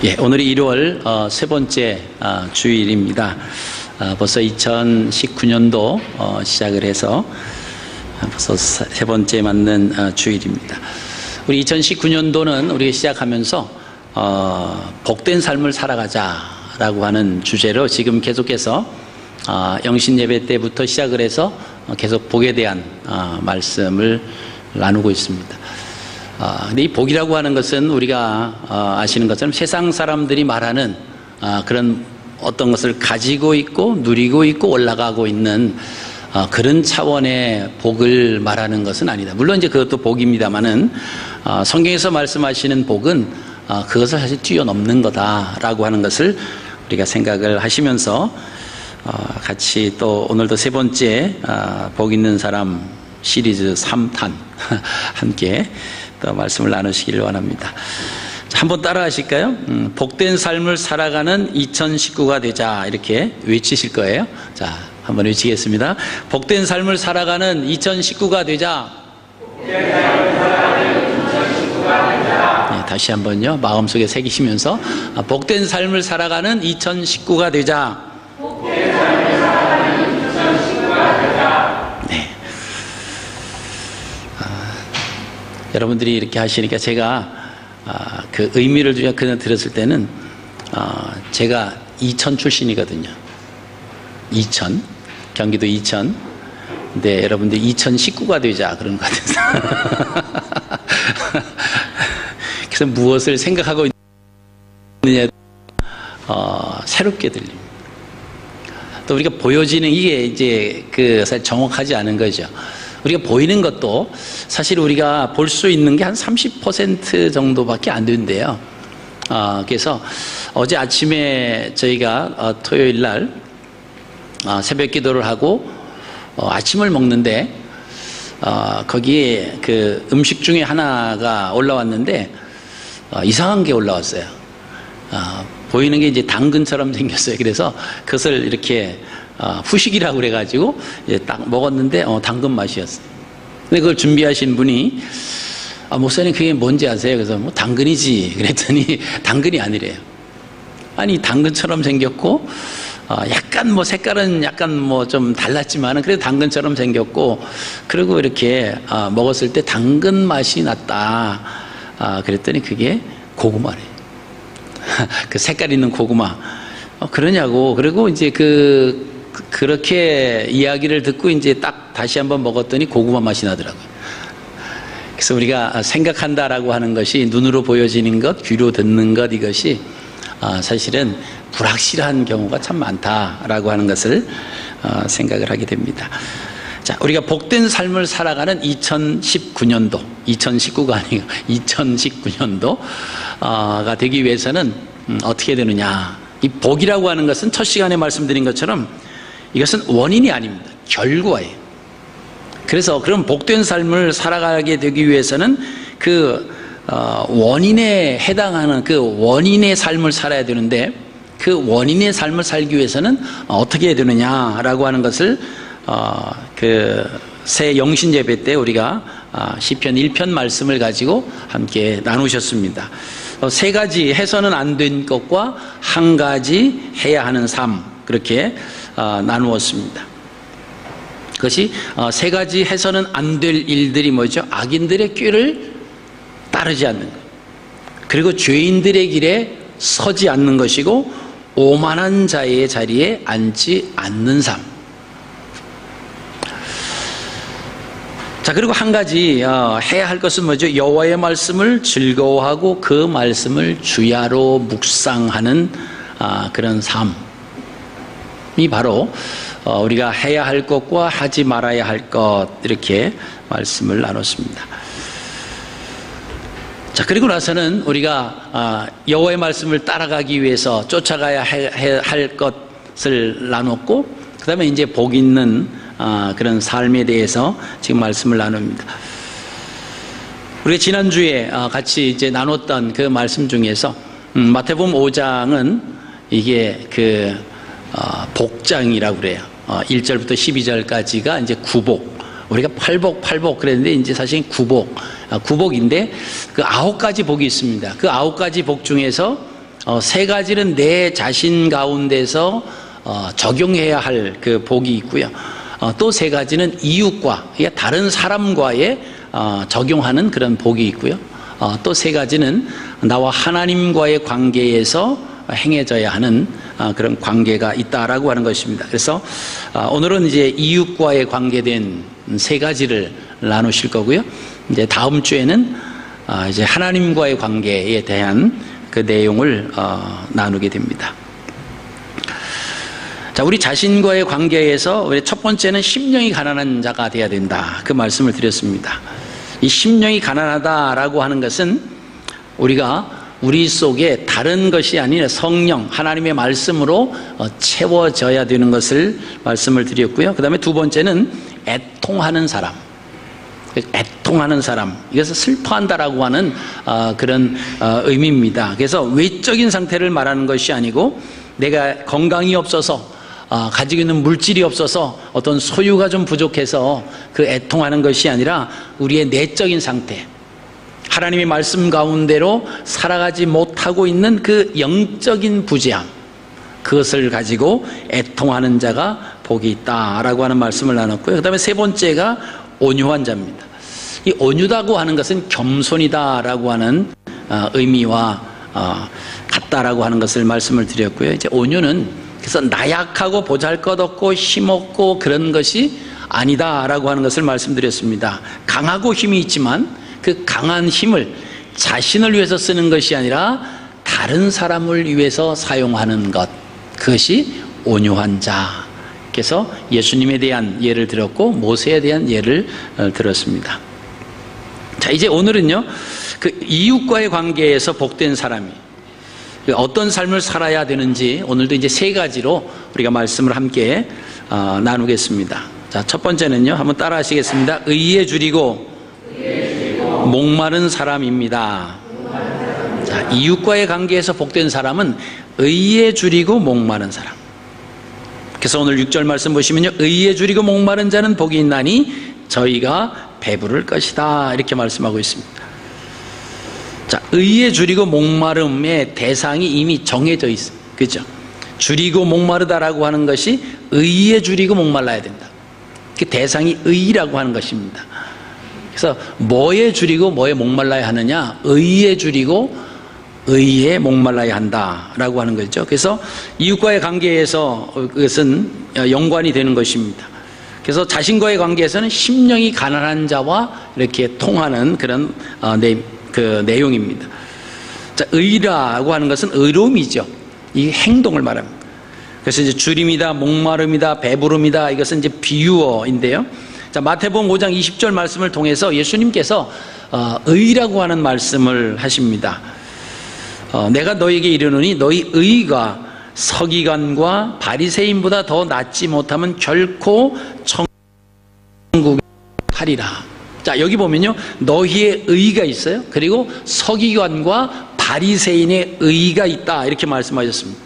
예, 오늘이 1월 세 번째 주일입니다. 벌써 2019년도 시작을 해서 벌써 세 번째 맞는 주일입니다. 우리 2019년도는 우리가 시작하면서 복된 삶을 살아가자라고 하는 주제로 지금 계속해서 영신 예배 때부터 시작을 해서 계속 복에 대한 말씀을 나누고 있습니다. 근데 이 복이라고 하는 것은 우리가 아시는 것처럼 세상 사람들이 말하는 그런 어떤 것을 가지고 있고 누리고 있고 올라가고 있는 그런 차원의 복을 말하는 것은 아니다. 물론 이제 그것도 복입니다만은 성경에서 말씀하시는 복은 그것을 사실 뛰어넘는 거다라고 하는 것을 우리가 생각을 하시면서 같이 또 오늘도 세 번째 복 있는 사람 시리즈 3탄 함께 또 말씀을 나누시길 원합니다. 자, 한번 따라 하실까요? 복된 삶을 살아가는 2019가 되자 이렇게 외치실 거예요. 자, 한번 외치겠습니다. 복된 삶을 살아가는 2019가 되자. 네, 다시 한번요. 마음속에 새기시면서 복된 삶을 살아가는 2019가 되자. 네. 여러분들이 이렇게 하시니까 제가 그 의미를 그냥 들었을 때는 제가 이천 출신이거든요. 이천, 경기도 이천. 근데 여러분들 2019가 되자 그런 것 같아서 그래서 무엇을 생각하고 있느냐 새롭게 들립니다. 또 우리가 보여지는 이게 이제 사실 정확하지 않은 거죠. 우리가 보이는 것도 사실 우리가 볼 수 있는 게 한 30% 정도밖에 안 된대요. 그래서 어제 아침에 저희가 토요일 날 새벽 기도를 하고 아침을 먹는데 거기에 그 음식 중에 하나가 올라왔는데 이상한 게 올라왔어요. 보이는 게 이제 당근처럼 생겼어요. 그래서 그것을 이렇게 후식이라고 그래가지고 이제 딱 먹었는데 당근 맛이었어요. 근데 그걸 준비하신 분이 목사님 그게 뭔지 아세요? 그래서 뭐 당근이지 그랬더니 당근이 아니래요. 아니 당근처럼 생겼고 약간 뭐 색깔은 약간 뭐 좀 달랐지만은 그래도 당근처럼 생겼고 그리고 이렇게 먹었을 때 당근 맛이 났다. 그랬더니 그게 고구마래요. 그 색깔 있는 고구마. 그러냐고. 그리고 이제 그렇게 이야기를 듣고 이제 딱 다시 한번 먹었더니 고구마 맛이 나더라고요. 그래서 우리가 생각한다라고 하는 것이 눈으로 보여지는 것, 귀로 듣는 것 이것이 사실은 불확실한 경우가 참 많다라고 하는 것을 생각을 하게 됩니다. 자, 우리가 복된 삶을 살아가는 2019년도, 2019가 아니고 2019년도가 되기 위해서는 어떻게 되느냐. 이 복이라고 하는 것은 첫 시간에 말씀드린 것처럼 이것은 원인이 아닙니다. 결과예요. 그래서 그런 복된 삶을 살아가게 되기 위해서는 그 원인에 해당하는 그 원인의 삶을 살아야 되는데 그 원인의 삶을 살기 위해서는 어떻게 해야 되느냐라고 하는 것을 새 영신 예배 때 우리가 시편 1편 말씀을 가지고 함께 나누셨습니다. 세 가지 해서는 안 된 것과 한 가지 해야 하는 삶 그렇게 나누었습니다. 그것이 세 가지 해서는 안 될 일들이 뭐죠? 악인들의 꾀를 따르지 않는 것, 그리고 죄인들의 길에 서지 않는 것이고 오만한 자의 자리에 앉지 않는 삶. 자, 그리고 한 가지 해야 할 것은 뭐죠? 여호와의 말씀을 즐거워하고 그 말씀을 주야로 묵상하는 그런 삶이 바로 우리가 해야 할 것과 하지 말아야 할 것 이렇게 말씀을 나눴습니다. 자, 그리고 나서는 우리가 여호와의 말씀을 따라가기 위해서 쫓아가야 할 것을 나눴고 그 다음에 이제 복 있는 그런 삶에 대해서 지금 말씀을 나눕니다. 우리가 지난주에 같이 이제 나눴던 그 말씀 중에서 마태복음 5장은 이게 복장이라고 그래요. 1절부터 12절까지가 이제 구복. 우리가 팔복 그랬는데 이제 사실 구복인데 그 9가지 복이 있습니다. 그 9가지 복 중에서 세 가지는 내 자신 가운데서 적용해야 할 그 복이 있고요. 또 세 가지는 이웃과, 다른 사람과의 적용하는 그런 복이 있고요. 또 세 가지는 나와 하나님과의 관계에서 행해져야 하는 그런 관계가 있다라고 하는 것입니다. 그래서 오늘은 이제 이웃과의 관계된 세 가지를 나누실 거고요. 이제 다음 주에는 이제 하나님과의 관계에 대한 그 내용을 나누게 됩니다. 자, 우리 자신과의 관계에서 첫 번째는 심령이 가난한 자가 되어야 된다, 그 말씀을 드렸습니다. 이 심령이 가난하다라고 하는 것은 우리가 우리 속에 다른 것이 아니라 성령, 하나님의 말씀으로 채워져야 되는 것을 말씀을 드렸고요. 그 다음에 두 번째는 애통하는 사람. 애통하는 사람, 이것을 슬퍼한다라고 하는 그런 의미입니다. 그래서 외적인 상태를 말하는 것이 아니고, 내가 건강이 없어서, 가지고 있는 물질이 없어서, 어떤 소유가 좀 부족해서 그 애통하는 것이 아니라 우리의 내적인 상태, 하나님의 말씀 가운데로 살아가지 못하고 있는 그 영적인 부재함, 그것을 가지고 애통하는 자가 복이 있다라고 하는 말씀을 나눴고요. 그 다음에 세 번째가 온유한 자입니다. 이 온유다고 하는 것은 겸손이다라고 하는 의미와 같다라고 하는 것을 말씀을 드렸고요. 이제 온유는 그래서 나약하고 보잘것없고 힘없고 그런 것이 아니다라고 하는 것을 말씀드렸습니다. 강하고 힘이 있지만 그 강한 힘을 자신을 위해서 쓰는 것이 아니라 다른 사람을 위해서 사용하는 것, 그것이 온유한 자. 그래서 예수님에 대한 예를 들었고 모세에 대한 예를 들었습니다. 자, 이제 오늘은요, 그 이웃과의 관계에서 복된 사람이 어떤 삶을 살아야 되는지 오늘도 이제 세 가지로 우리가 말씀을 함께 나누겠습니다. 자, 첫 번째는요, 한번 따라 하시겠습니다. 의에 줄이고 목마른 사람입니다. 자, 이웃과의 관계에서 복된 사람은 의에 줄이고 목마른 사람. 그래서 오늘 6절 말씀 보시면요, 의에 줄이고 목마른 자는 복이 있나니 저희가 배부를 것이다, 이렇게 말씀하고 있습니다. 자, 의에 줄이고 목마름의 대상이 이미 정해져 있어요. 그죠? 줄이고 목마르다라고 하는 것이 의에 줄이고 목말라야 된다. 그 대상이 의라고 하는 것입니다. 그래서 뭐에 줄이고 뭐에 목말라야 하느냐? 의에 줄이고 의에 목말라야 한다라고 하는 거죠. 그래서 이웃과의 관계에서 그것은 연관이 되는 것입니다. 그래서 자신과의 관계에서는 심령이 가난한 자와 이렇게 통하는 그런 그 내용입니다. 자, 의라고 하는 것은 의로움이죠. 이 행동을 말합니다. 그래서 이제 줄임이다, 목마름이다, 배부름이다, 이것은 이제 비유어인데요. 자, 마태복음 5장 20절 말씀을 통해서 예수님께서 의라고 하는 말씀을 하십니다. 내가 너에게 이르노니 너희 의가 서기관과 바리새인보다 더 낫지 못하면 결코 천국에 가리라. 자, 여기 보면요, 너희의 의가 있어요. 그리고 서기관과 바리새인의 의가 있다, 이렇게 말씀하셨습니다.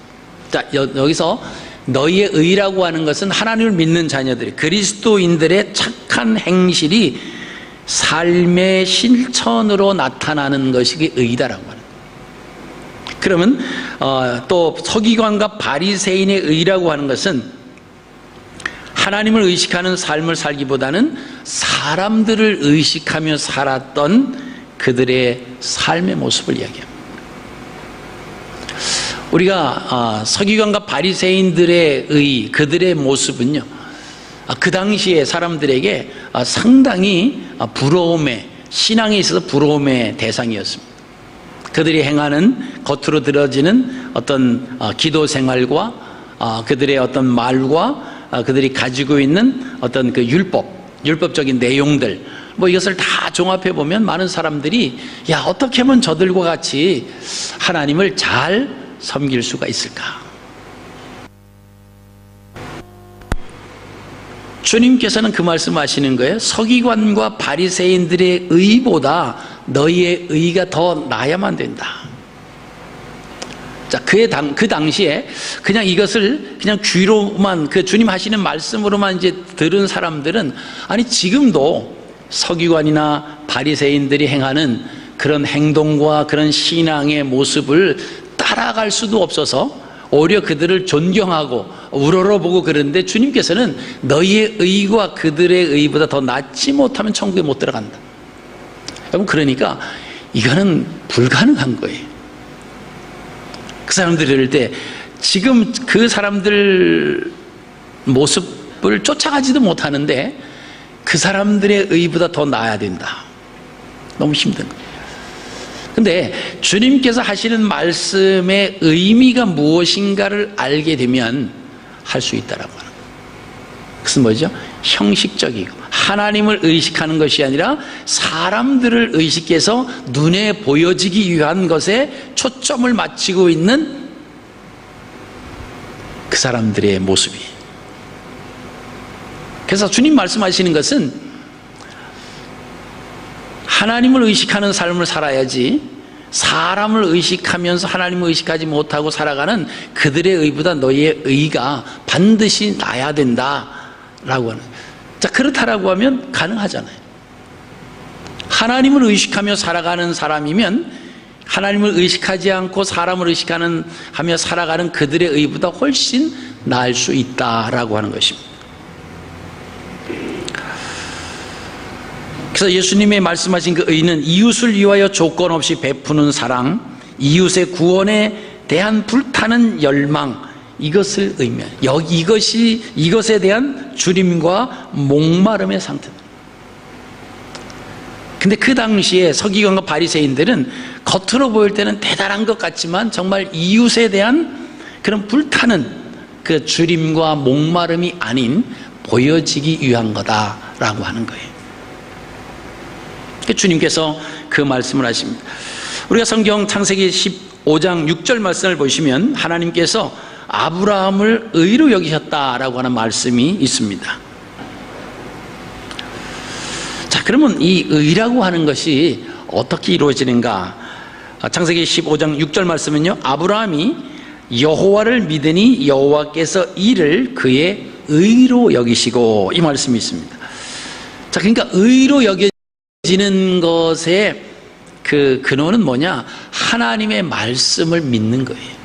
자, 여기서 너희의 의라고 하는 것은 하나님을 믿는 자녀들이, 그리스도인들의 착한 행실이 삶의 실천으로 나타나는 것이 의다라고 하는. 그러면 또 서기관과 바리새인의 의라고 하는 것은 하나님을 의식하는 삶을 살기보다는 사람들을 의식하며 살았던 그들의 삶의 모습을 이야기합니다. 우리가 서기관과 바리새인들의 의, 그들의 모습은요, 그 당시에 사람들에게 상당히 부러움의, 신앙에 있어서 부러움의 대상이었습니다. 그들이 행하는 겉으로 들어지는 어떤 기도 생활과 그들의 어떤 말과 그들이 가지고 있는 어떤 그 율법적인 내용들, 뭐 이것을 다 종합해 보면 많은 사람들이, 야, 어떻게 하면 저들과 같이 하나님을 잘 섬길 수가 있을까? 주님께서는 그 말씀하시는 거예요. 서기관과 바리새인들의 의보다 너희의 의가 더 나야만 된다. 자, 그 당시에 그냥 이것을 그냥 귀로만, 그 주님 하시는 말씀으로만 이제 들은 사람들은, 아니 지금도 서기관이나 바리새인들이 행하는 그런 행동과 그런 신앙의 모습을 딱 따라갈 수도 없어서 오히려 그들을 존경하고 우러러보고 그러는데 주님께서는 너희의 의와 그들의 의보다 더 낫지 못하면 천국에 못 들어간다. 여러분, 그러니까 이거는 불가능한 거예요. 그 사람들이 이럴 때 지금 그 사람들 모습을 쫓아가지도 못하는데 그 사람들의 의보다 더 나아야 된다. 너무 힘든 거예요. 근데 주님께서 하시는 말씀의 의미가 무엇인가를 알게 되면 할 수 있다라고 하는 거예요. 그것은 뭐죠? 형식적이고 하나님을 의식하는 것이 아니라 사람들을 의식해서 눈에 보여지기 위한 것에 초점을 맞추고 있는 그 사람들의 모습이. 그래서 주님 말씀하시는 것은 하나님을 의식하는 삶을 살아야지 사람을 의식하면서 하나님을 의식하지 못하고 살아가는 그들의 의보다 너희의 의가 반드시 나야 된다라고 하는. 자, 그렇다라고 하면 가능하잖아요. 하나님을 의식하며 살아가는 사람이면 하나님을 의식하지 않고 사람을 의식하며 살아가는 그들의 의보다 훨씬 나을 수 있다라고 하는 것입니다. 그래서 예수님의 말씀하신 그 의는 이웃을 위하여 조건 없이 베푸는 사랑, 이웃의 구원에 대한 불타는 열망, 이것을 의미해요. 이것에 대한 주림과 목마름의 상태입니다. 근데 그 당시에 서기관과 바리새인들은 겉으로 보일 때는 대단한 것 같지만 정말 이웃에 대한 그런 불타는 그 주림과 목마름이 아닌 보여지기 위한 거다라고 하는 거예요. 주님께서 그 말씀을 하십니다. 우리가 성경 창세기 15장 6절 말씀을 보시면 하나님께서 아브라함을 의로 여기셨다라고 하는 말씀이 있습니다. 자, 그러면 이 의라고 하는 것이 어떻게 이루어지는가? 창세기 15장 6절 말씀은요, 아브라함이 여호와를 믿으니 여호와께서 이를 그의 의로 여기시고, 이 말씀이 있습니다. 자, 그러니까 의로 여겨지는 것의 그 근원은 뭐냐? 하나님의 말씀을 믿는 거예요.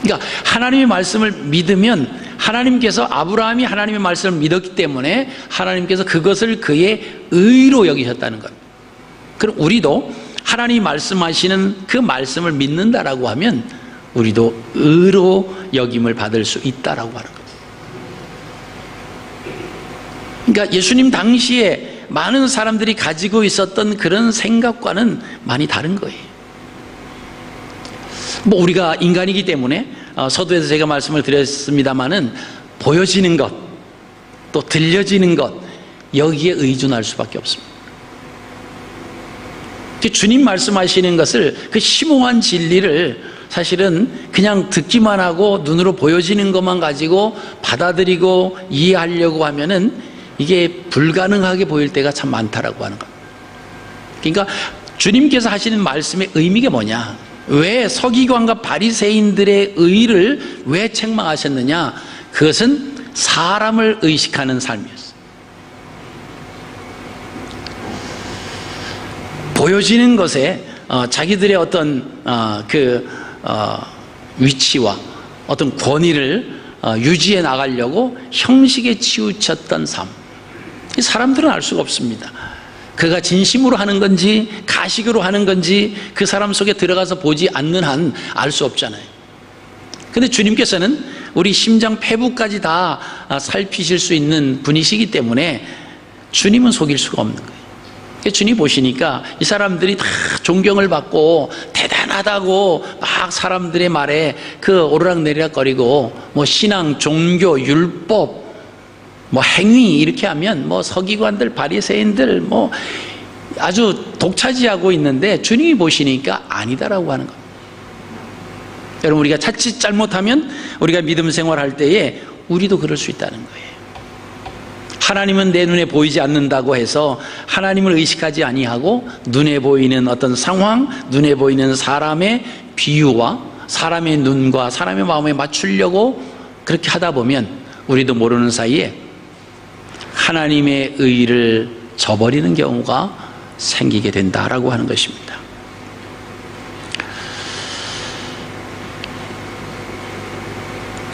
그러니까 하나님의 말씀을 믿으면 하나님께서, 아브라함이 하나님의 말씀을 믿었기 때문에 하나님께서 그것을 그의 의로 여기셨다는 것. 그럼 우리도 하나님이 말씀하시는 그 말씀을 믿는다라고 하면 우리도 의로 여김을 받을 수 있다라고 하는 거예요. 그러니까 예수님 당시에 많은 사람들이 가지고 있었던 그런 생각과는 많이 다른 거예요. 뭐 우리가 인간이기 때문에 서두에서 제가 말씀을 드렸습니다마는 보여지는 것, 또 들려지는 것, 여기에 의존할 수밖에 없습니다. 주님 말씀하시는 것을, 그 심오한 진리를 사실은 그냥 듣기만 하고 눈으로 보여지는 것만 가지고 받아들이고 이해하려고 하면은 이게 불가능하게 보일 때가 참 많다라고 하는 겁니다. 그러니까 주님께서 하시는 말씀의 의미가 뭐냐? 왜 서기관과 바리새인들의 의를 왜 책망하셨느냐? 그것은 사람을 의식하는 삶이었어요. 보여지는 것에 자기들의 어떤 위치와 어떤 권위를 유지해 나가려고 형식에 치우쳤던 삶. 사람들은 알 수가 없습니다. 그가 진심으로 하는 건지 가식으로 하는 건지 그 사람 속에 들어가서 보지 않는 한 알 수 없잖아요. 근데 주님께서는 우리 심장 폐부까지 다 살피실 수 있는 분이시기 때문에 주님은 속일 수가 없는 거예요. 주님 보시니까 이 사람들이 다 존경을 받고 대단하다고 막 사람들의 말에 그 오르락내리락거리고 뭐 신앙, 종교, 율법, 뭐 행위 이렇게 하면 뭐 서기관들, 바리새인들 뭐 아주 독차지하고 있는데 주님이 보시니까 아니다라고 하는 겁니다. 여러분, 우리가 자칫 잘못하면 우리가 믿음 생활할 때에 우리도 그럴 수 있다는 거예요. 하나님은 내 눈에 보이지 않는다고 해서 하나님을 의식하지 아니하고 눈에 보이는 어떤 상황, 눈에 보이는 사람의 비유와 사람의 눈과 사람의 마음에 맞추려고 그렇게 하다 보면 우리도 모르는 사이에 하나님의 의를 저버리는 경우가 생기게 된다라고 하는 것입니다.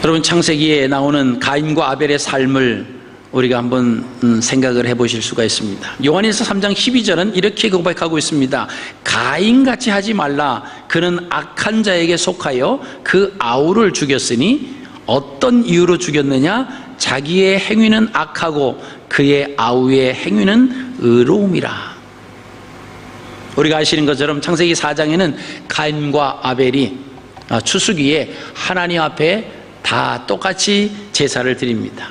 여러분, 창세기에 나오는 가인과 아벨의 삶을 우리가 한번 생각을 해보실 수가 있습니다. 요한일서 3장 12절은 이렇게 고백하고 있습니다. 가인같이 하지 말라. 그는 악한 자에게 속하여 그 아우를 죽였으니 어떤 이유로 죽였느냐? 자기의 행위는 악하고 그의 아우의 행위는 의로움이라. 우리가 아시는 것처럼 창세기 4장에는 가인과 아벨이 추수기에 하나님 앞에 다 똑같이 제사를 드립니다.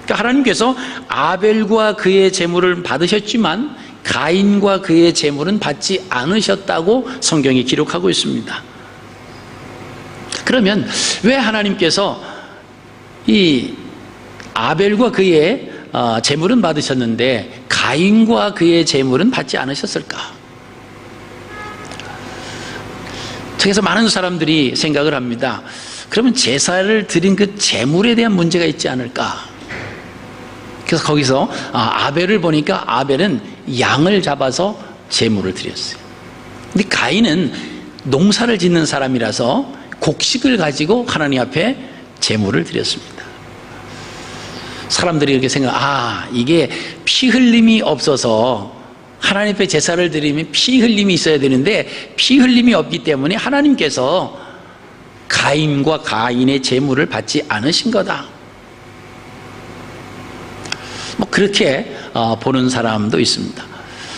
그러니까 하나님께서 아벨과 그의 제물을 받으셨지만 가인과 그의 제물은 받지 않으셨다고 성경이 기록하고 있습니다. 그러면 왜 하나님께서 이 아벨과 그의 제물은 받으셨는데 가인과 그의 제물은 받지 않으셨을까? 그래서 많은 사람들이 생각을 합니다. 그러면 제사를 드린 그 제물에 대한 문제가 있지 않을까? 그래서 거기서 아벨을 보니까 아벨은 양을 잡아서 제물을 드렸어요. 근데 가인은 농사를 짓는 사람이라서 곡식을 가지고 하나님 앞에 제물을 드렸습니다. 사람들이 이렇게 이게 피 흘림이 없어서 하나님 앞에 제사를 드리면 피 흘림이 있어야 되는데 피 흘림이 없기 때문에 하나님께서 가인과 가인의 제물을 받지 않으신 거다. 그렇게 보는 사람도 있습니다.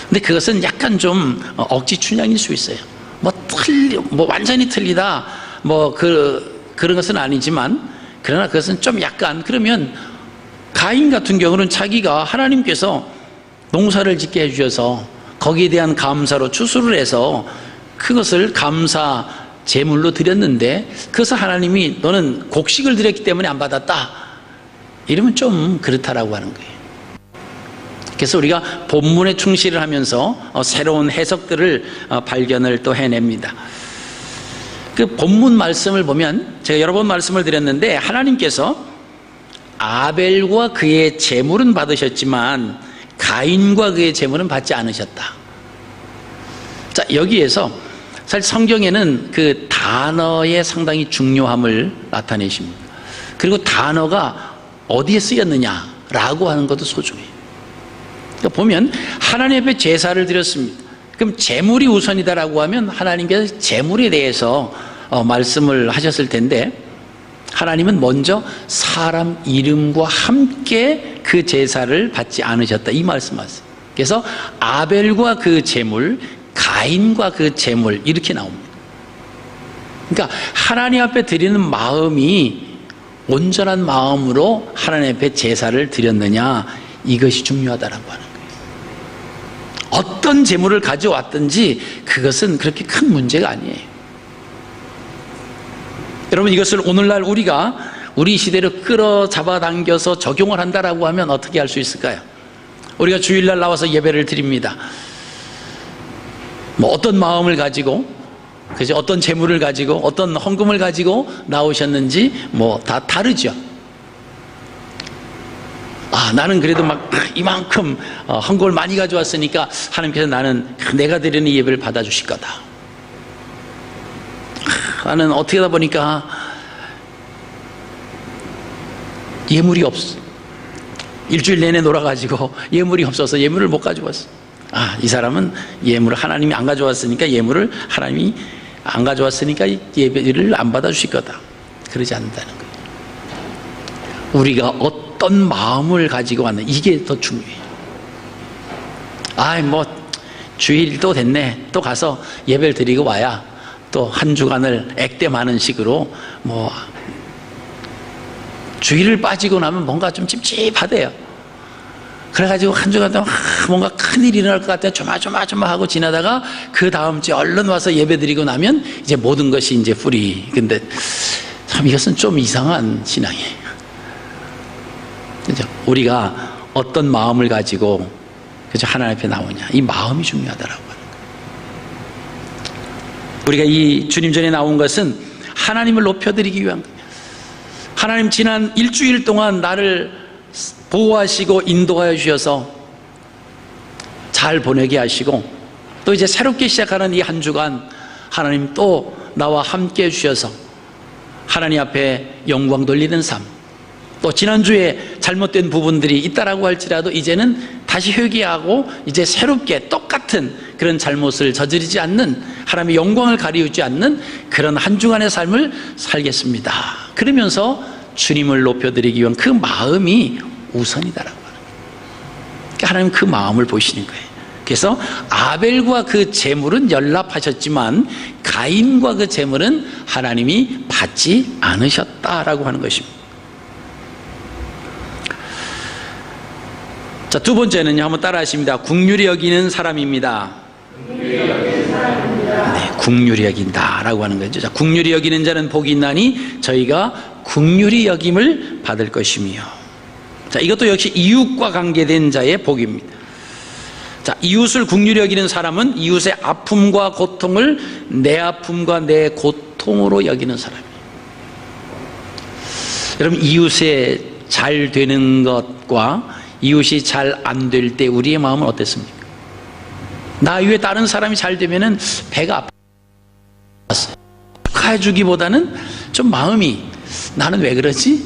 근데 그것은 약간 좀 억지 춘향일 수 있어요. 완전히 틀리다 그런 것은 아니지만, 그러나 그것은 좀 약간, 그러면 가인 같은 경우는 자기가 하나님께서 농사를 짓게 해주셔서 거기에 대한 감사로 추수를 해서 그것을 감사 제물로 드렸는데 그것을 하나님이 너는 곡식을 드렸기 때문에 안 받았다, 이러면 좀 그렇다라고 하는 거예요. 그래서 우리가 본문에 충실을 하면서 새로운 해석들을 발견을 또 해냅니다. 그 본문 말씀을 보면 제가 여러 번 말씀을 드렸는데 하나님께서 아벨과 그의 제물은 받으셨지만 가인과 그의 제물은 받지 않으셨다. 자, 여기에서 사실 성경에는 그 단어의 상당히 중요함을 나타내십니다. 그리고 단어가 어디에 쓰였느냐라고 하는 것도 소중해요. 그러니까 보면 하나님 앞에 제사를 드렸습니다. 그럼 제물이 우선이다라고 하면 하나님께서 제물에 대해서 말씀을 하셨을 텐데 하나님은 먼저 사람 이름과 함께 그 제사를 받지 않으셨다, 이 말씀하세요. 그래서 아벨과 그 제물, 가인과 그 제물, 이렇게 나옵니다. 그러니까 하나님 앞에 드리는 마음이 온전한 마음으로 하나님 앞에 제사를 드렸느냐, 이것이 중요하다라고 하는 거예요. 어떤 제물을 가져왔든지 그것은 그렇게 큰 문제가 아니에요. 여러분, 이것을 오늘날 우리가 우리 시대로 끌어잡아 당겨서 적용을 한다라고 하면 어떻게 할 수 있을까요? 우리가 주일날 나와서 예배를 드립니다. 어떤 마음을 가지고, 그죠? 어떤 재물을 가지고, 어떤 헌금을 가지고 나오셨는지 다 다르죠. 나는 그래도 이만큼 헌금을 많이 가져왔으니까 하나님께서 나는 내가 드리는 예배를 받아주실 거다. 나는 어떻게 하다 보니까 예물이 없어. 일주일 내내 놀아가지고 예물이 없어서 예물을 못 가져왔어. 이 사람은 예물을 하나님이 안 가져왔으니까, 예물을 하나님이 안 가져왔으니까 예배를 안 받아주실 거다. 그러지 않는다는 거예요. 우리가 어떤 마음을 가지고 왔는, 이게 더 중요해요. 주일 또 됐네, 또 가서 예배를 드리고 와야 또 한 주간을 액땜하는 식으로 주일을 빠지고 나면 뭔가 좀 찝찝하대요. 그래가지고 한 주간 동안 뭔가 큰일이 일어날 것 같아 조마조마하고 지나다가 그 다음 주에 얼른 와서 예배 드리고 나면 이제 모든 것이 이제 풀이. 근데 참 이것은 좀 이상한 신앙이에요. 그죠? 우리가 어떤 마음을 가지고, 그죠, 하나님 앞에 나오냐, 이 마음이 중요하다라고 하는 거예요. 우리가 이 주님 전에 나온 것은 하나님을 높여드리기 위한 거예요. 하나님, 지난 일주일 동안 나를 보호하시고 인도하여 주셔서 잘 보내게 하시고, 또 이제 새롭게 시작하는 이 한 주간 하나님 또 나와 함께 해주셔서 하나님 앞에 영광 돌리는 삶, 또 지난주에 잘못된 부분들이 있다라고 할지라도 이제는 다시 회개하고 이제 새롭게 똑같은 그런 잘못을 저지르지 않는, 하나님의 영광을 가리우지 않는 그런 한 주간의 삶을 살겠습니다. 그러면서 주님을 높여드리기 위한 그 마음이 우선이다라고 하는 거예요. 그러니까 하나님 그 마음을 보시는 거예요. 그래서 아벨과 그 제물은 연락하셨지만 가인과 그 제물은 하나님이 받지 않으셨다라고 하는 것입니다. 자, 두 번째는요, 한번 따라 하십니다. 국률이 여기는 사람입니다. 네, 국률이 여긴다라고 하는 거죠. 자, 국률이 여기는 자는 복이 있나니 저희가 국률이 여김을 받을 것이며. 자, 이것도 역시 이웃과 관계된 자의 복입니다. 자, 이웃을 국률이 여기는 사람은 이웃의 아픔과 고통을 내 아픔과 내 고통으로 여기는 사람이에요. 여러분, 이웃의 잘 되는 것과 이웃이 잘 안 될 때 우리의 마음은 어땠습니까? 나 외에 다른 사람이 잘 되면은 배가 아팠어요. 축하해주기보다는 좀 마음이, 나는 왜 그러지?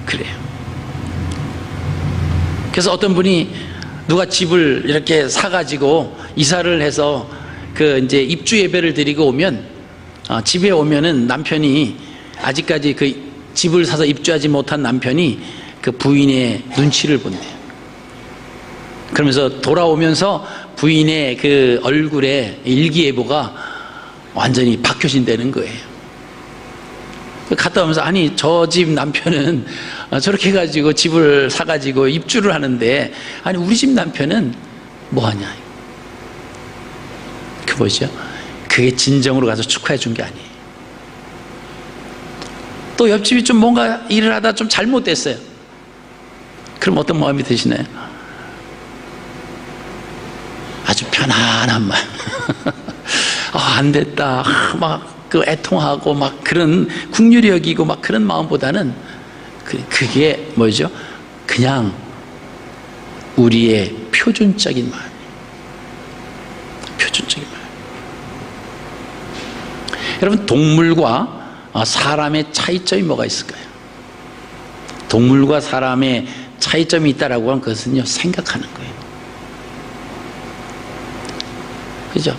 그래요. 그래서 어떤 분이 누가 집을 이렇게 사가지고 이사를 해서 그 이제 입주 예배를 드리고 오면, 집에 오면은 남편이, 아직까지 그 집을 사서 입주하지 못한 남편이 그 부인의 눈치를 본대요. 그러면서 돌아오면서 부인의 그 얼굴에 일기예보가 완전히 박혀진다는 거예요. 갔다 오면서, 아니 저 집 남편은 저렇게 해가지고 집을 사가지고 입주를 하는데, 아니 우리 집 남편은 뭐하냐. 그 뭐죠? 그게 진정으로 가서 축하해 준 게 아니에요. 또 옆집이 좀 뭔가 일을 하다 좀 잘못됐어요. 그럼 어떤 마음이 드시나요? 아주 편안한 마음. 안 됐다. 막 그 애통하고 막 그런 국률이 여기고 막 그런 마음보다는 그게 뭐죠? 그냥 우리의 표준적인 마음이에요. 표준적인 마음. 여러분, 동물과 사람의 차이점이 뭐가 있을까요? 동물과 사람의 차이점이 있다라고 하는 것은요, 생각하는 거예요. 그죠?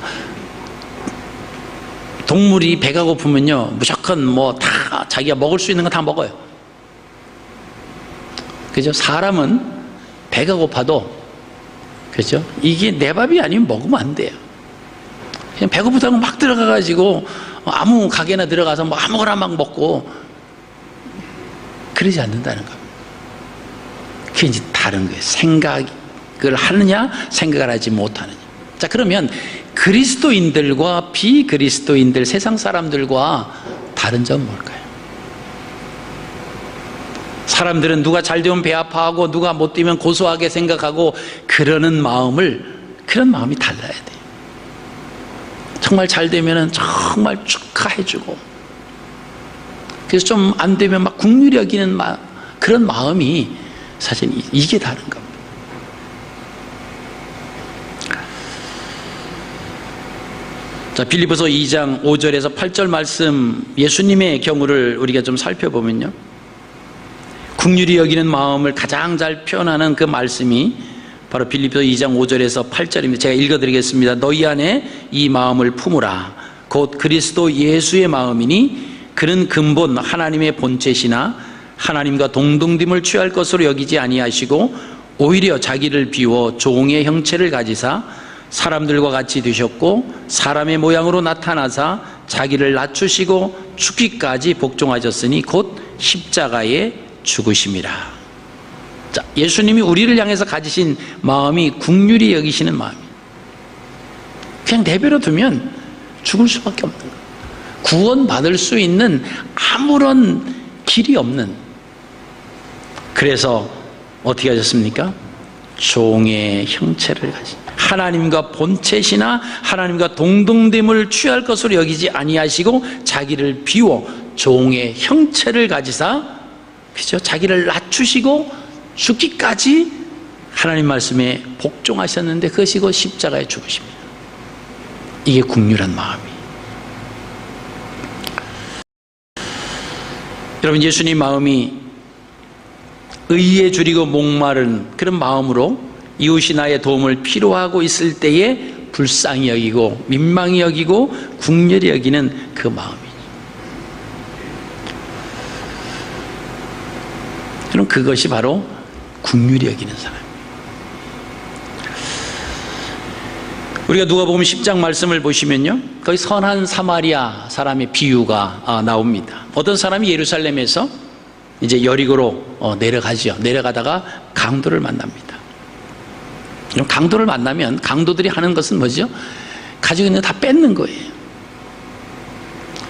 동물이 배가 고프면요, 무조건 뭐 다 자기가 먹을 수 있는 거 다 먹어요. 그죠? 사람은 배가 고파도, 그죠? 이게 내 밥이 아니면 먹으면 안 돼요. 그냥 배고프다고 막 들어가가지고 아무 가게나 들어가서 뭐 아무거나 막 먹고 그러지 않는다는 겁니다. 그게 이제 다른 거예요. 생각을 하느냐, 생각을 하지 못하느냐. 자, 그러면 그리스도인들과 비그리스도인들, 세상 사람들과 다른 점은 뭘까요? 사람들은 누가 잘 되면 배 아파하고 누가 못 되면 고소하게 생각하고 그러는 마음을, 그런 마음이 달라야 돼요. 정말 잘 되면 정말 축하해주고, 그래서 좀 안 되면 막 국률이 여기는 그런 마음이 사실 이게 다른 겁니다. 자, 빌립보서 2장 5절에서 8절 말씀, 예수님의 경우를 우리가 좀 살펴보면요, 국률이 여기는 마음을 가장 잘 표현하는 그 말씀이 바로 빌립보서 2장 5절에서 8절입니다. 제가 읽어드리겠습니다. 너희 안에 이 마음을 품으라. 곧 그리스도 예수의 마음이니 그는 근본 하나님의 본체시나 하나님과 동등됨을 취할 것으로 여기지 아니하시고 오히려 자기를 비워 종의 형체를 가지사 사람들과 같이 되셨고 사람의 모양으로 나타나사 자기를 낮추시고 죽기까지 복종하셨으니 곧 십자가에 죽으심이라. 자, 예수님이 우리를 향해서 가지신 마음이 국률이 여기시는 마음이에요. 그냥 내버려 두면 죽을 수밖에 없는 거예요. 구원받을 수 있는 아무런 길이 없는. 그래서 어떻게 하셨습니까? 종의 형체를 가진, 하나님과 본체시나 하나님과 동등됨을 취할 것으로 여기지 아니하시고 자기를 비워 종의 형체를 가지사, 그죠? 자기를 낮추시고 죽기까지 하나님 말씀에 복종하셨는데 그것이 곧 십자가에 죽으십니다. 이게 국률한 마음이. 여러분, 예수님 마음이 의에 줄이고 목마른 그런 마음으로 이웃이 나의 도움을 필요하고 있을 때에 불쌍히 여기고 민망히 여기고 국률이 여기는 그 마음이죠. 그럼 그것이 바로 국률이 여기는 사람입니다. 우리가 누가복음 10장 말씀을 보시면요, 거기 선한 사마리아 사람의 비유가 나옵니다. 어떤 사람이 예루살렘에서 이제 여리고로 내려가지요. 내려가다가 강도를 만납니다. 그럼 강도를 만나면 강도들이 하는 것은 뭐죠? 가지고 있는 거 다 뺏는 거예요.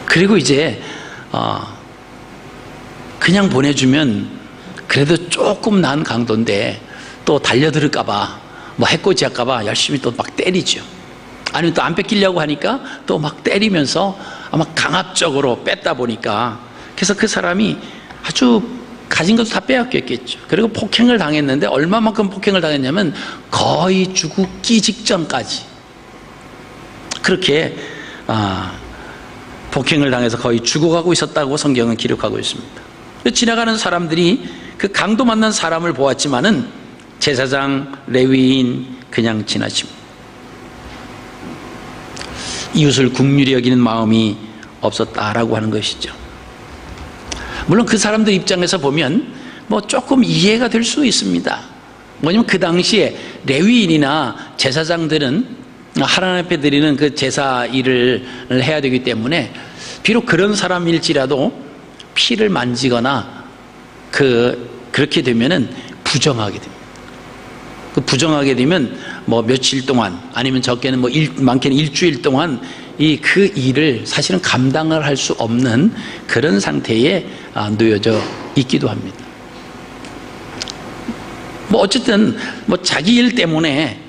그리고 이제 그냥 보내주면 그래도 조금 난 강도인데 또 달려들을까봐, 뭐 해코지할까봐 열심히 또 막 때리죠. 아니면 또 안 뺏기려고 하니까 또 막 때리면서 아마 강압적으로 뺐다 보니까, 그래서 그 사람이 아주 가진 것도 다 빼앗겼겠죠. 그리고 폭행을 당했는데 얼마만큼 폭행을 당했냐면 거의 죽기 직전까지 그렇게 폭행을 당해서 거의 죽어가고 있었다고 성경은 기록하고 있습니다. 지나가는 사람들이 그 강도 만난 사람을 보았지만은 제사장, 레위인 그냥 지나칩니다. 이웃을 국률이 여기는 마음이 없었다라고 하는 것이죠. 물론 그 사람들 입장에서 보면 뭐 조금 이해가 될 수 있습니다. 뭐냐면 그 당시에 레위인이나 제사장들은 하나님 앞에 드리는 그 제사 일을 해야 되기 때문에 비록 그런 사람일지라도 피를 만지거나 그렇게 되면은 부정하게 됩니다. 그 부정하게 되면 뭐 며칠 동안, 아니면 적게는 뭐 많게는 일주일 동안 그 일을 사실은 감당을 할 수 없는 그런 상태에 놓여져 있기도 합니다. 뭐 어쨌든 뭐 자기 일 때문에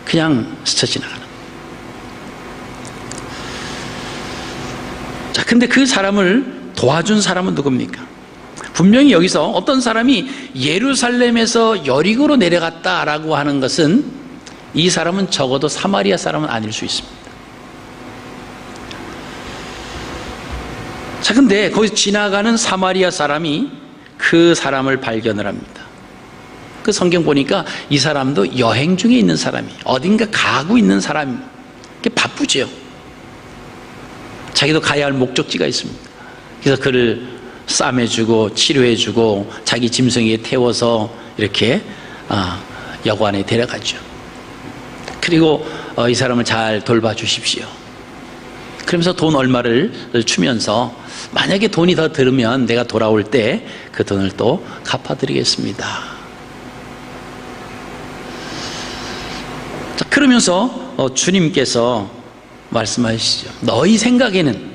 그냥 스쳐 지나가는. 자, 근데 그 사람을 도와준 사람은 누굽니까? 분명히 여기서 어떤 사람이 예루살렘에서 여리고로 내려갔다라고 하는 것은 이 사람은 적어도 사마리아 사람은 아닐 수 있습니다. 자, 근데 거기 지나가는 사마리아 사람이 그 사람을 발견을 합니다. 그 성경 보니까 이 사람도 여행 중에 있는 사람이, 어딘가 가고 있는 사람이, 바쁘죠. 자기도 가야 할 목적지가 있습니다. 그래서 그를 싸매주고 치료해주고 자기 짐승에 태워서 이렇게 여관에 데려가죠. 그리고 이 사람을 잘 돌봐주십시오. 그러면서 돈 얼마를 주면서 만약에 돈이 더 들으면 내가 돌아올 때 그 돈을 또 갚아드리겠습니다. 자, 그러면서 주님께서 말씀하시죠. 너희 생각에는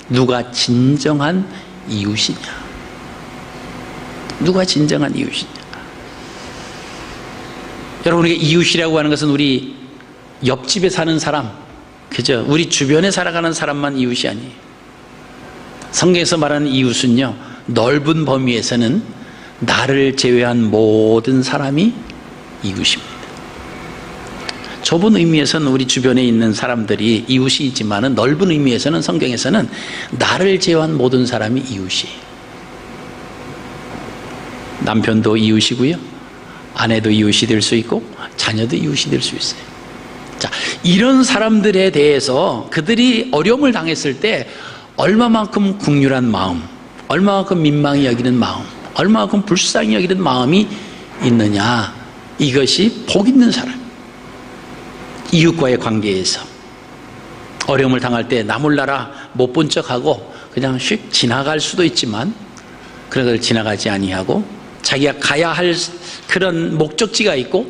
누가 진정한 이웃이냐? 누가 진정한 이웃이냐? 여러분, 우리가 이웃이라고 하는 것은 우리 옆집에 사는 사람, 그죠? 우리 주변에 살아가는 사람만 이웃이 아니에요. 성경에서 말하는 이웃은요, 넓은 범위에서는 나를 제외한 모든 사람이 이웃입니다. 좁은 의미에서는 우리 주변에 있는 사람들이 이웃이지만 넓은 의미에서는 성경에서는 나를 제외한 모든 사람이 이웃이에요. 남편도 이웃이고요, 아내도 이웃이 될 수 있고 자녀도 이웃이 될 수 있어요. 자, 이런 사람들에 대해서 그들이 어려움을 당했을 때 얼마만큼 긍휼한 마음, 얼마만큼 민망히 여기는 마음, 얼마만큼 불쌍히 여기는 마음이 있느냐, 이것이 복 있는 사람. 이웃과의 관계에서 어려움을 당할 때 나 몰라라 못 본 척하고 그냥 휙 지나갈 수도 있지만 그걸 지나가지 아니하고 자기가 가야 할 그런 목적지가 있고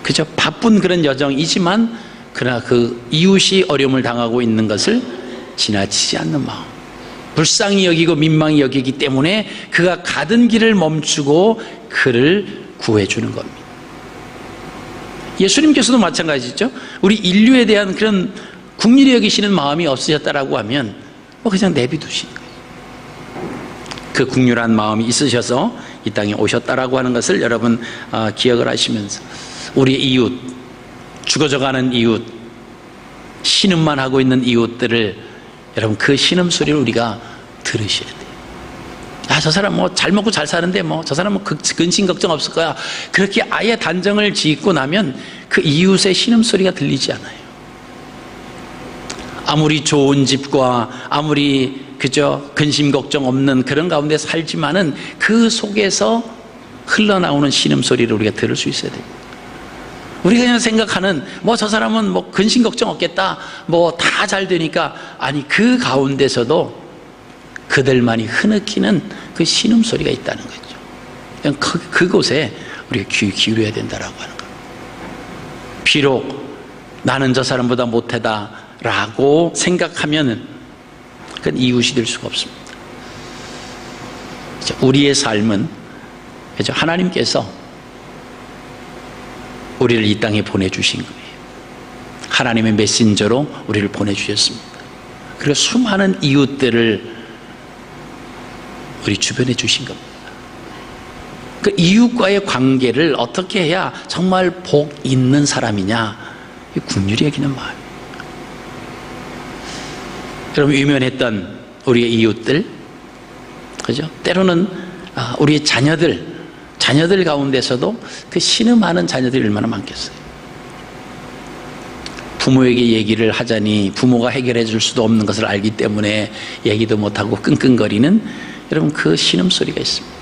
그저 바쁜 그런 여정이지만 그러나 그 이웃이 어려움을 당하고 있는 것을 지나치지 않는 마음, 불쌍히 여기고 민망히 여기기 때문에 그가 가던 길을 멈추고 그를 구해주는 겁니다. 예수님께서도 마찬가지죠. 우리 인류에 대한 그런 긍휼히 여기시는 마음이 없으셨다라고 하면 그냥 내비두시는 거예요. 그 긍휼한 마음이 있으셔서 이 땅에 오셨다라고 하는 것을 여러분 기억을 하시면서 우리의 이웃, 죽어져가는 이웃, 신음만 하고 있는 이웃들을 여러분 그 신음소리를 우리가 들으셔야 돼요. 저 사람 뭐 잘 먹고 잘 사는데 뭐 저 사람은 근심 걱정 없을 거야. 그렇게 아예 단정을 짓고 나면 그 이웃의 신음소리가 들리지 않아요. 아무리 좋은 집과 아무리 그저 근심 걱정 없는 그런 가운데 살지만은 그 속에서 흘러나오는 신음소리를 우리가 들을 수 있어야 돼요. 우리가 그냥 생각하는 뭐 저 사람은 뭐 근심 걱정 없겠다, 뭐 다 잘 되니까, 아니 그 가운데서도 그들만이 흐느끼는 그 신음소리가 있다는 거죠. 그냥 그곳에 우리가 귀 기울여야 된다라고 하는 거예요. 비록 나는 저 사람보다 못하다 라고 생각하면은 그건 이웃이 될 수가 없습니다. 우리의 삶은 하나님께서 우리를 이 땅에 보내주신 거예요. 하나님의 메신저로 우리를 보내주셨습니다. 그리고 수많은 이웃들을 우리 주변에 주신 겁니다. 그 이웃과의 관계를 어떻게 해야 정말 복 있는 사람이냐, 긍휼히 여기는 마음이에요. 여러분, 유면했던 우리의 이웃들, 그죠? 때로는 우리의 자녀들 가운데서도 그 신음하는 자녀들이 얼마나 많겠어요. 부모에게 얘기를 하자니 부모가 해결해 줄 수도 없는 것을 알기 때문에 얘기도 못하고 끙끙거리는 여러분 그 신음소리가 있습니다.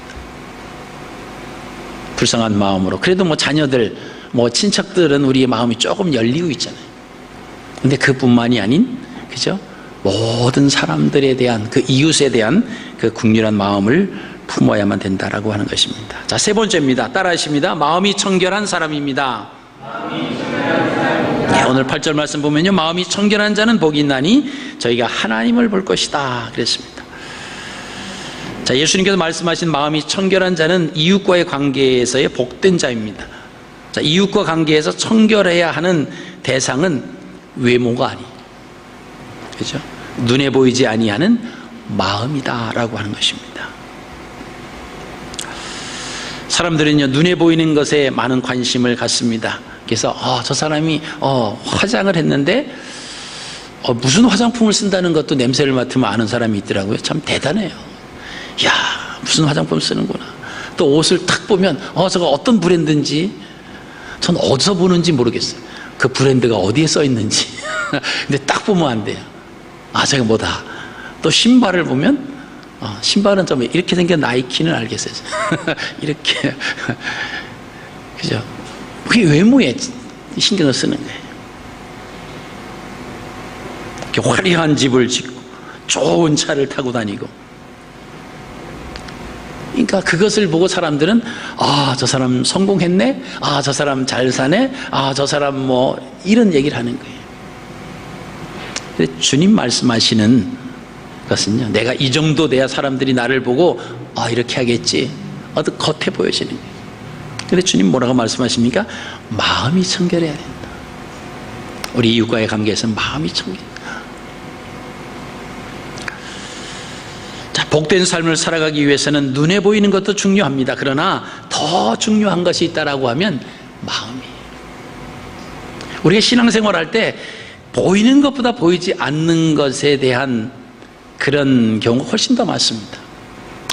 불쌍한 마음으로. 그래도 뭐 자녀들, 뭐 친척들은 우리의 마음이 조금 열리고 있잖아요. 근데 그뿐만이 아닌, 그죠? 모든 사람들에 대한, 그 이웃에 대한 그 긍휼한 마음을 품어야만 된다라고 하는 것입니다. 자, 세 번째입니다. 따라하십니다. 마음이 청결한 사람입니다. 네, 오늘 8절 말씀 보면요, 마음이 청결한 자는 복이 있나니 저희가 하나님을 볼 것이다 그랬습니다. 자, 예수님께서 말씀하신 마음이 청결한 자는 이웃과의 관계에서의 복된 자입니다. 자, 이웃과 관계에서 청결해야 하는 대상은 외모가 아니에요. 그렇죠? 눈에 보이지 아니하는 마음이다라고 하는 것입니다. 사람들은요, 눈에 보이는 것에 많은 관심을 갖습니다. 그래서 저 사람이 화장을 했는데 무슨 화장품을 쓴다는 것도 냄새를 맡으면 아는 사람이 있더라고요. 참 대단해요. 야, 무슨 화장품 쓰는구나. 또 옷을 탁 보면 저거 어떤 브랜드인지 전 어디서 보는지 모르겠어요. 그 브랜드가 어디에 써 있는지. 근데 딱 보면 안 돼요. 저게 뭐다. 또 신발을 보면 신발은 좀 이렇게 생긴 나이키는 알겠어요. 이렇게. 그죠? 그게 외모에 신경을 쓰는 거예요. 이렇게 화려한 집을 짓고 좋은 차를 타고 다니고. 그러니까 그것을 보고 사람들은 저 사람 성공했네, 저 사람 잘 사네, 저 사람 뭐 이런 얘기를 하는 거예요. 근데 주님 말씀하시는 것은요, 내가 이 정도 돼야 사람들이 나를 보고 이렇게 하겠지, 겉에 보여지는 거예요. 근데 주님 뭐라고 말씀하십니까? 마음이 청결해야 된다. 우리 이웃과의 관계에서는 마음이 청결해야 된다. 복된 삶을 살아가기 위해서는 눈에 보이는 것도 중요합니다. 그러나 더 중요한 것이 있다라고 하면 마음이에요. 우리가 신앙생활할 때 보이는 것보다 보이지 않는 것에 대한 그런 경우가 훨씬 더 많습니다.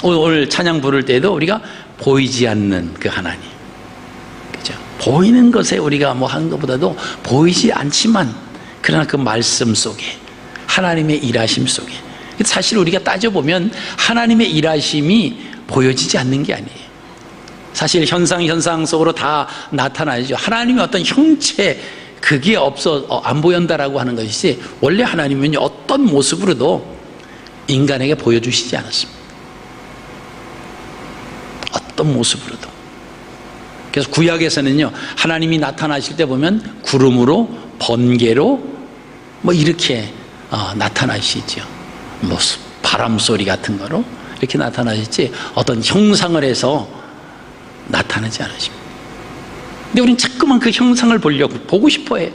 오늘 찬양 부를 때도 우리가 보이지 않는 그 하나님, 그죠? 보이는 것에 우리가 뭐 하는 것보다도 보이지 않지만 그러나 그 말씀 속에 하나님의 일하심 속에, 사실 우리가 따져보면 하나님의 일하심이 보여지지 않는 게 아니에요. 사실 현상 속으로 다 나타나죠. 하나님의 어떤 형체, 그게 안 보인다라고 하는 것이지, 원래 하나님은 어떤 모습으로도 인간에게 보여주시지 않았습니다. 어떤 모습으로도. 그래서 구약에서는요, 하나님이 나타나실 때 보면 구름으로, 번개로 뭐 이렇게 나타나시죠. 뭐 바람 소리 같은 거로 이렇게 나타나셨지, 어떤 형상을 해서 나타나지 않으십니다. 근데 우리는 자꾸만 그 형상을 보고 싶어 해요.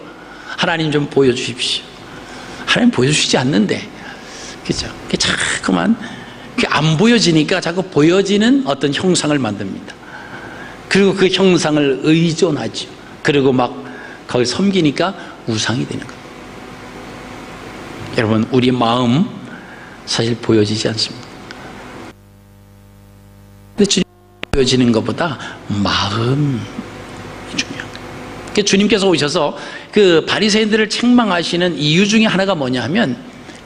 하나님 좀 보여주십시오. 하나님 보여주시지 않는데, 그죠? 자꾸만 안 보여지니까 자꾸 보여지는 어떤 형상을 만듭니다. 그리고 그 형상을 의존하죠. 그리고 막 거기 섬기니까 우상이 되는 거예요. 여러분, 우리 마음 사실 보여지지 않습니다. 보여지는 것보다 마음이 중요한 거예요. 그러니까 주님께서 오셔서 그 바리새인들을 책망하시는 이유 중에 하나가 뭐냐 하면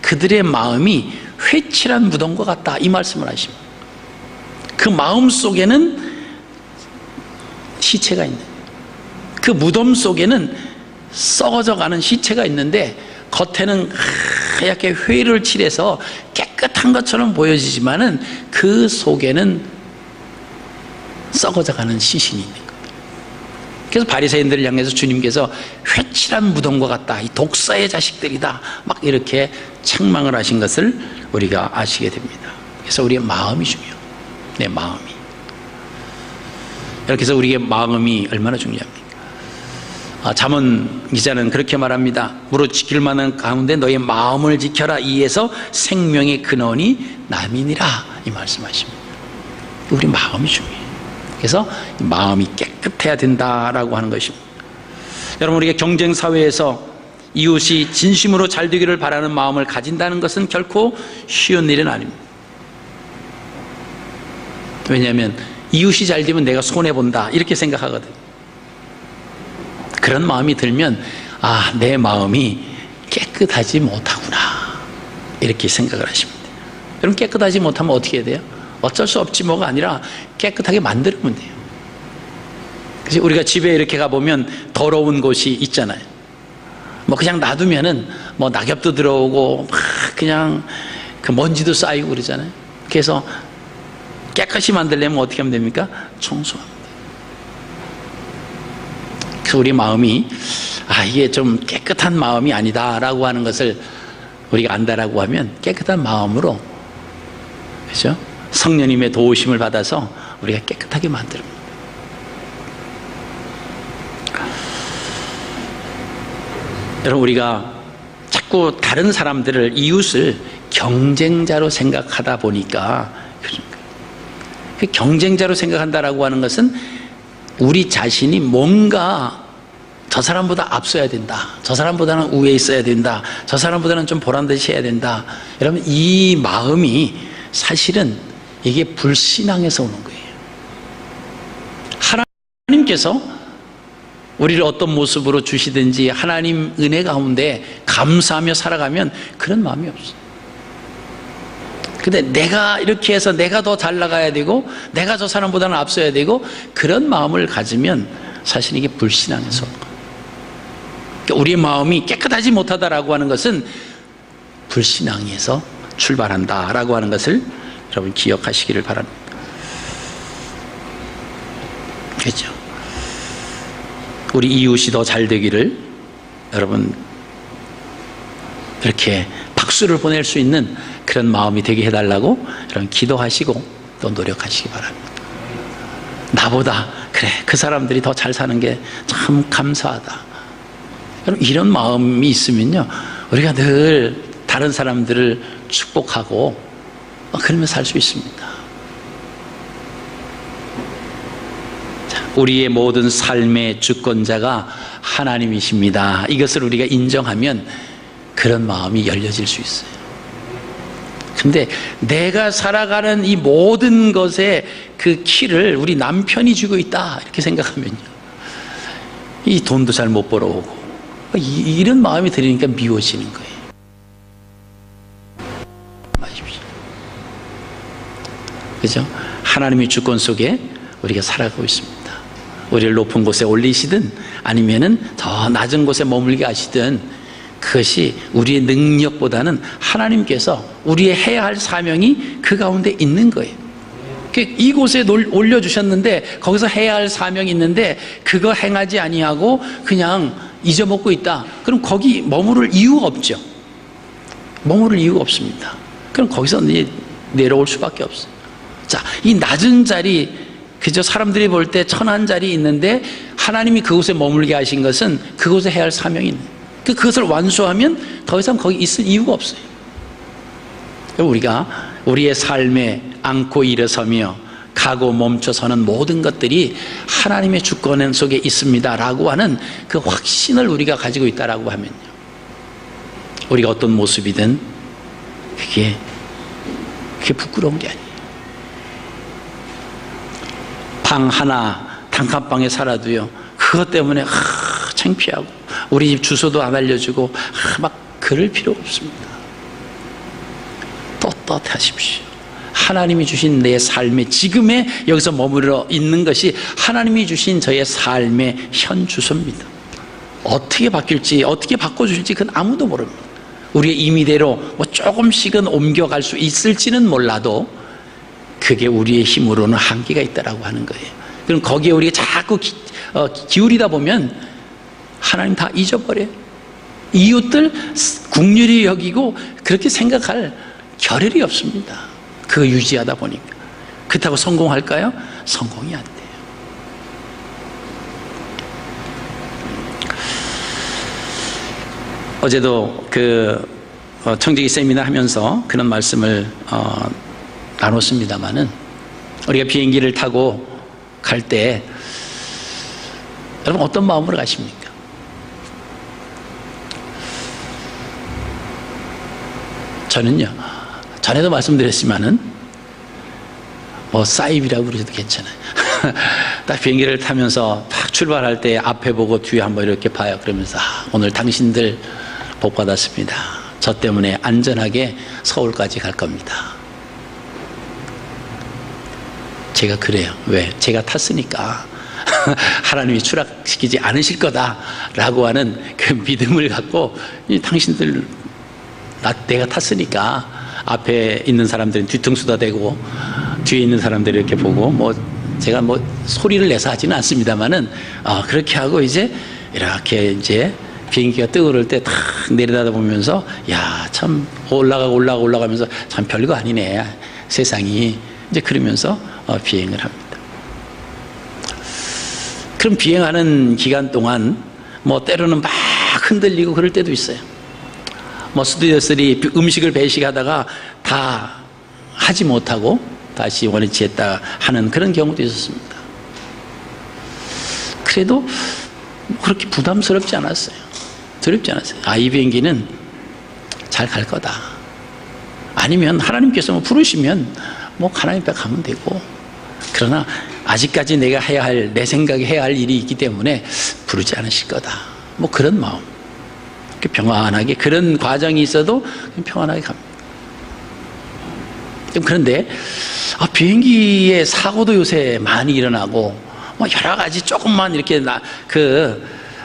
그들의 마음이 회칠한 무덤과 같다, 이 말씀을 하십니다. 그 마음 속에는 시체가 있는, 그 무덤 속에는 썩어져가는 시체가 있는데 겉에는 하얗게 회를 칠해서 깨끗한 것처럼 보여지지만은 그 속에는 썩어져가는 시신이 있는 겁니다. 그래서 바리새인들을 향해서 주님께서 회칠한 무덤과 같다, 이 독사의 자식들이다, 막 이렇게 책망을 하신 것을 우리가 아시게 됩니다. 그래서 우리의 마음이 중요해요. 내 마음이. 이렇게 해서 우리의 마음이 얼마나 중요합니까? 잠언 기자는 그렇게 말합니다. 무릇 지킬 만한 가운데 너의 마음을 지켜라, 이에서 생명의 근원이 남이니라, 이 말씀하십니다. 우리 마음이 중요해요. 그래서 마음이 깨끗해야 된다라고 하는 것입니다. 여러분, 우리가 경쟁 사회에서 이웃이 진심으로 잘 되기를 바라는 마음을 가진다는 것은 결코 쉬운 일은 아닙니다. 왜냐하면 이웃이 잘 되면 내가 손해본다, 이렇게 생각하거든. 그런 마음이 들면 내 마음이 깨끗하지 못하구나, 이렇게 생각을 하십니다. 여러분, 깨끗하지 못하면 어떻게 해야 돼요? 어쩔 수 없지 뭐가 아니라 깨끗하게 만들면 돼요. 그래서 우리가 집에 이렇게 가보면 더러운 곳이 있잖아요. 뭐 그냥 놔두면은 뭐 낙엽도 들어오고 막 그냥 그 먼지도 쌓이고 그러잖아요. 그래서 깨끗이 만들려면 어떻게 하면 됩니까? 청소하면 돼요. 그래서 우리 마음이 이게 좀 깨끗한 마음이 아니다라고 하는 것을 우리가 안다라고 하면 깨끗한 마음으로, 그렇죠? 성령님의 도우심을 받아서 우리가 깨끗하게 만듭니다. 여러분, 우리가 자꾸 다른 사람들을, 이웃을 경쟁자로 생각하다 보니까, 그 경쟁자로 생각한다라고 하는 것은 우리 자신이 뭔가 저 사람보다 앞서야 된다, 저 사람보다는 우위에 있어야 된다, 저 사람보다는 좀 보란듯이 해야 된다. 여러분, 이 마음이 사실은 이게 불신앙에서 오는 거예요. 하나님께서 우리를 어떤 모습으로 주시든지 하나님 은혜 가운데 감사하며 살아가면 그런 마음이 없어요. 근데 내가 이렇게 해서 내가 더 잘 나가야 되고 내가 저 사람보다는 앞서야 되고 그런 마음을 가지면 사실 이게 불신앙에서 오는 거예요. 그러니까 우리의 마음이 깨끗하지 못하다라고 하는 것은 불신앙에서 출발한다라고 하는 것을 여러분 기억하시기를 바랍니다. 그렇죠? 우리 이웃이 더 잘 되기를 여러분 이렇게 박수를 보낼 수 있는 그런 마음이 되게 해달라고 여러분 기도하시고 또 노력하시기 바랍니다. 나보다 그래 그 사람들이 더 잘 사는 게 참 감사하다. 여러분 이런 마음이 있으면요 우리가 늘 다른 사람들을 축복하고 그러면 살 수 있습니다. 자, 우리의 모든 삶의 주권자가 하나님이십니다. 이것을 우리가 인정하면 그런 마음이 열려질 수 있어요. 근데 내가 살아가는 이 모든 것의 그 키를 우리 남편이 쥐고 있다 이렇게 생각하면요 이 돈도 잘 못 벌어오고 이런 마음이 들으니까 미워지는 거예요. 그죠? 하나님의 주권 속에 우리가 살아가고 있습니다. 우리를 높은 곳에 올리시든 아니면은 더 낮은 곳에 머물게 하시든 그것이 우리의 능력보다는 하나님께서 우리의 해야 할 사명이 그 가운데 있는 거예요. 이곳에 올려주셨는데 거기서 해야 할 사명이 있는데 그거 행하지 아니하고 그냥 잊어먹고 있다. 그럼 거기 머무를 이유가 없죠. 머무를 이유가 없습니다. 그럼 거기서 내려올 수밖에 없어요. 자, 이 낮은 자리, 그저 사람들이 볼 때 천한 자리 있는데 하나님이 그곳에 머물게 하신 것은 그곳에 해야 할 사명이 있는 거예요. 그것을 완수하면 더 이상 거기 있을 이유가 없어요. 우리가 우리의 삶에 안고 일어서며 가고 멈춰서는 모든 것들이 하나님의 주권 속에 있습니다라고 하는 그 확신을 우리가 가지고 있다라고 하면요 우리가 어떤 모습이든 그게 부끄러운 게 아니에요. 방 하나 단칸방에 살아도요, 그것 때문에 창피하고 우리 집 주소도 안 알려주고 막 그럴 필요가 없습니다. 떳떳하십시오. 하나님이 주신 내 삶의 지금의 여기서 머무르러 있는 것이 하나님이 주신 저의 삶의 현 주소입니다. 어떻게 바뀔지, 어떻게 바꿔주실지 그건 아무도 모릅니다. 우리의 임의대로 뭐 조금씩은 옮겨갈 수 있을지는 몰라도 그게 우리의 힘으로는 한계가 있다라고 하는 거예요. 그럼 거기에 우리가 자꾸 기울이다 보면 하나님 다 잊어버려요. 이웃들 국률이 여기고 그렇게 생각할 겨를이 없습니다. 그거 유지하다 보니까. 그렇다고 성공할까요? 성공이 안 돼요. 어제도 청지기 세미나 하면서 그런 말씀을 나눴습니다마는, 우리가 비행기를 타고 갈 때 여러분 어떤 마음으로 가십니까? 저는요, 전에도 말씀드렸지만은 사입이라고 그러셔도 괜찮아요. 딱 비행기를 타면서 딱 출발할 때 앞에 보고 뒤에 한번 이렇게 봐요. 그러면서 오늘 당신들 복 받았습니다. 저 때문에 안전하게 서울까지 갈 겁니다. 제가 그래요. 왜? 제가 탔으니까 하나님이 추락시키지 않으실 거다라고 하는 그 믿음을 갖고, 당신들 내가 탔으니까 앞에 있는 사람들은 뒤통수다 대고 뒤에 있는 사람들이 이렇게 보고, 제가 소리를 내서 하지는 않습니다만은 그렇게 하고 이렇게 비행기가 뜨거울 때 탁 내려다 보면서, 야, 참 올라가면서 참 별거 아니네 세상이, 그러면서 비행을 합니다. 그럼 비행하는 기간 동안 때로는 막 흔들리고 그럴 때도 있어요. 스튜어디스들이 음식을 배식하다가 다 하지 못하고 다시 원위치 했다 하는 그런 경우도 있었습니다. 그래도 그렇게 부담스럽지 않았어요. 두렵지 않았어요. 이 비행기는 잘 갈 거다. 아니면 하나님께서 부르시면 하나님 앞에 가면 되고, 그러나 아직까지 내가 내 생각에 해야 할 일이 있기 때문에 부르지 않으실 거다. 그런 마음. 평안하게, 그런 과정이 있어도 평안하게 갑니다. 그런데 비행기의 사고도 요새 많이 일어나고 여러 가지 조금만 이렇게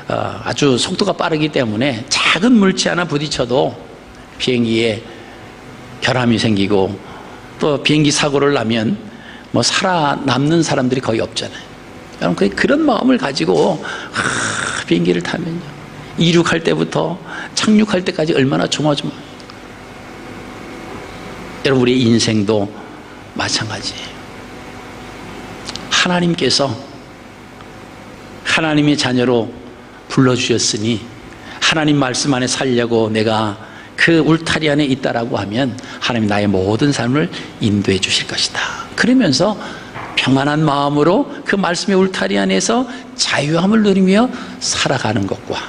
아주 속도가 빠르기 때문에 작은 물체 하나 부딪혀도 비행기에 결함이 생기고, 또 비행기 사고를 나면 살아남는 사람들이 거의 없잖아요. 여러분 그런 마음을 가지고 비행기를 타면요, 이륙할 때부터 착륙할 때까지 얼마나 조마조마. 여러분 우리의 인생도 마찬가지예요. 하나님께서 하나님의 자녀로 불러주셨으니 하나님 말씀 안에 살려고 내가 그 울타리 안에 있다라고 하면 하나님 나의 모든 삶을 인도해 주실 것이다. 그러면서 평안한 마음으로 그 말씀의 울타리 안에서 자유함을 누리며 살아가는 것과,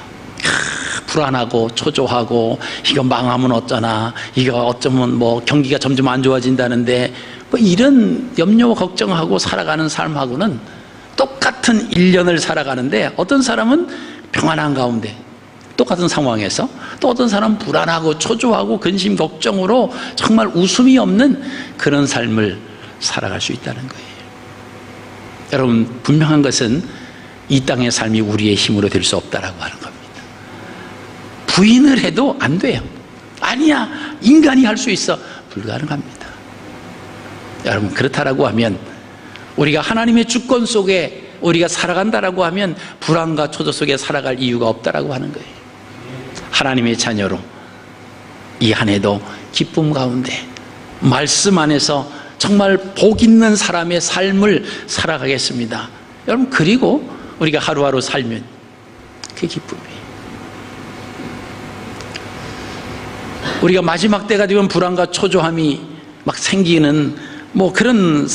불안하고 초조하고 이거 망하면 어쩌나, 이거 어쩌면 경기가 점점 안 좋아진다는데 이런 염려와 걱정하고 살아가는 삶하고는 똑같은 1년을 살아가는데, 어떤 사람은 평안한 가운데 똑같은 상황에서, 또 어떤 사람은 불안하고 초조하고 근심 걱정으로 정말 웃음이 없는 그런 삶을 살아갈 수 있다는 거예요. 여러분 분명한 것은 이 땅의 삶이 우리의 힘으로 될 수 없다라고 하는 겁니다. 부인을 해도 안 돼요. 아니야, 인간이 할 수 있어. 불가능합니다. 여러분 그렇다라고 하면, 우리가 하나님의 주권 속에 우리가 살아간다라고 하면 불안과 초조 속에 살아갈 이유가 없다라고 하는 거예요. 하나님의 자녀로 이 한 해도 기쁨 가운데 말씀 안에서 정말 복 있는 사람의 삶을 살아가겠습니다. 여러분 그리고 우리가 하루하루 살면 그게 기쁨이에요. 우리가 마지막 때가 되면 불안과 초조함이 막 생기는 그런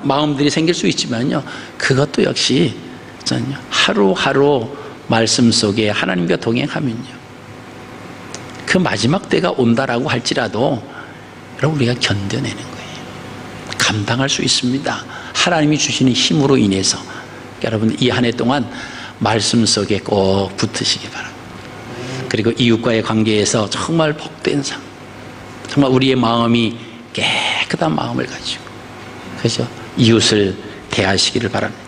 마음들이 생길 수 있지만요, 그것도 역시 저는요, 하루하루 말씀 속에 하나님과 동행하면요, 그 마지막 때가 온다라고 할지라도 여러분 우리가 견뎌내는 거예요. 감당할 수 있습니다. 하나님이 주시는 힘으로 인해서 여러분 이 한 해 동안 말씀 속에 꼭 붙으시기 바랍니다. 그리고 이웃과의 관계에서 정말 복된 삶, 정말 우리의 마음이 깨끗한 마음을 가지고 그죠? 이웃을 대하시기를 바랍니다.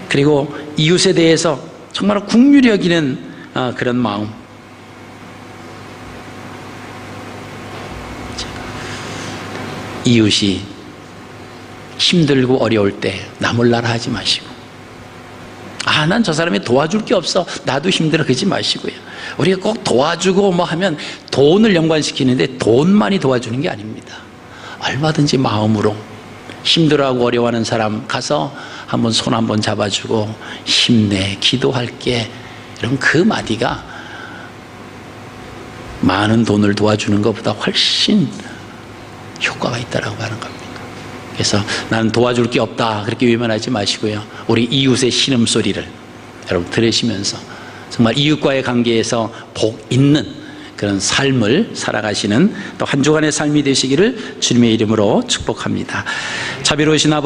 그리고 이웃에 대해서 정말 긍휼히 여기는 그런 마음. 이웃이 힘들고 어려울 때 나 몰라라 하지 마시고, 난 저 사람이 도와줄 게 없어, 나도 힘들어, 그러지 마시고요. 우리가 꼭 도와주고 뭐 하면 돈을 연관시키는데 돈만이 도와주는 게 아닙니다. 얼마든지 마음으로 힘들어하고 어려워하는 사람 가서 한번 손 한번 잡아주고 힘내, 기도할게, 이런 그 마디가 많은 돈을 도와주는 것보다 훨씬 효과가 있다라고 하는 겁니다. 그래서 나는 도와줄 게 없다 그렇게 외면하지 마시고요. 우리 이웃의 신음소리를 여러분 들으시면서 정말 이웃과의 관계에서 복 있는 그런 삶을 살아가시는 또 한 주간의 삶이 되시기를 주님의 이름으로 축복합니다. 자비로우신 아버지,